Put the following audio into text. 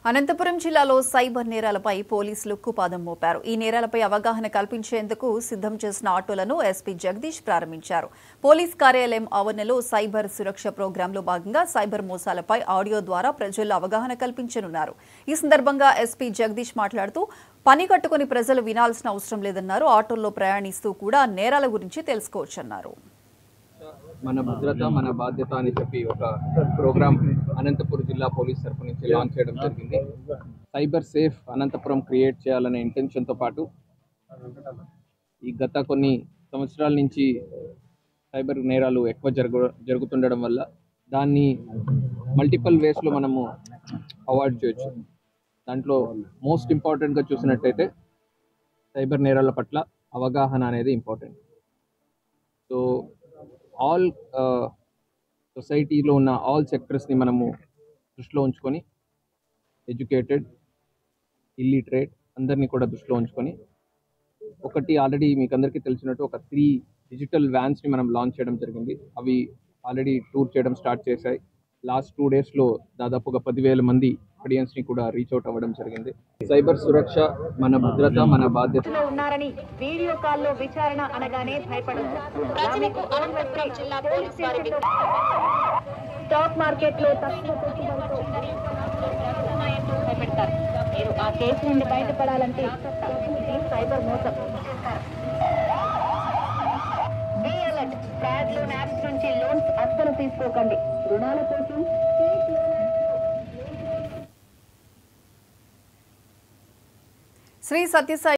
అనంతపురం జిల్లాలో సైబర్ నేరాలపై పోలీసులు కుపాదం మోపారు. ఈ నేరాలపై అవగాహన కల్పించేందుకు సిద్ధం చేసిన ఆటోలను ఎస్పీ జగదీష్ ప్రారంభించారు. పోలీస్ కార్యాలయం ఆవరణలో సైబర్ సురక్ష ప్రోగ్రాంలో భాగంగా సైబర్ మోసాలపై ఆడియో ద్వారా ప్రజల్లో అవగాహన కల్పించనున్నారు. ఈ సందర్భంగా ఎస్పీ జగదీష్ మాట్లాడుతూ పని కట్టుకుని ప్రజలు వినాల్సిన అవసరం లేదన్నారు. ఆటోల్లో ప్రయాణిస్తూ కూడా నేరాల గురించి తెలుసుకోవచ్చన్నారు. మన భద్రత మన బాధ్యత అని చెప్పి ఒక ప్రోగ్రామ్ అనంతపురం జిల్లా పోలీస్ తరఫు నుంచి లాంచ్ చేయడం జరిగింది. సైబర్ సేఫ్ అనంతపురం క్రియేట్ చేయాలనే ఇంటెన్షన్తో పాటు ఈ గత కొన్ని సంవత్సరాల నుంచి సైబర్ నేరాలు ఎక్కువ జరుగుతుండడం వల్ల దాన్ని మల్టిపుల్ వేస్లో మనము అవాయిడ్ చేయొచ్చు. దాంట్లో మోస్ట్ ఇంపార్టెంట్గా చూసినట్టయితే సైబర్ నేరాల పట్ల అవగాహన అనేది ఇంపార్టెంట్. సో ఆల్ సొసైటీలో ఉన్న ఆల్ సెక్టర్స్ని మనము దృష్టిలో ఉంచుకొని ఎడ్యుకేటెడ్, ఇల్లిటరేట్ అందరినీ కూడా దృష్టిలో ఉంచుకొని ఒకటి ఆల్రెడీ మీకు అందరికీ తెలిసినట్టు ఒక 3 డిజిటల్ వ్యాన్స్ని మనం లాంచ్ చేయడం జరిగింది. అవి ఆల్రెడీ టూర్ చేయడం స్టార్ట్ చేశాయి. లాస్ట్ 2 డేస్లో దాదాపుగా 10,000 మంది ఆడియన్స్ని కూడా రీచ్ అవుట్ అవ్వడం జరిగింది. సైబర్ సురక్ష మన భద్రత మన బాధ్యత. ఉన్నారని వీడియో కాల్లో విచారణ అనగానే భయపడదు. స్టాక్ మార్కెట్ లో తక్కువ పెట్టుబడితో భయపెడతారు. మీరు ఆ కేసు నుండి బయటపడాలంటే సైబర్ మోసం. Be alert. Bad loan apps నుంచి లోన్స్ అస్సలు తీసుకోకండి. రుణాల కోసం శ్రీ సత్యసాయి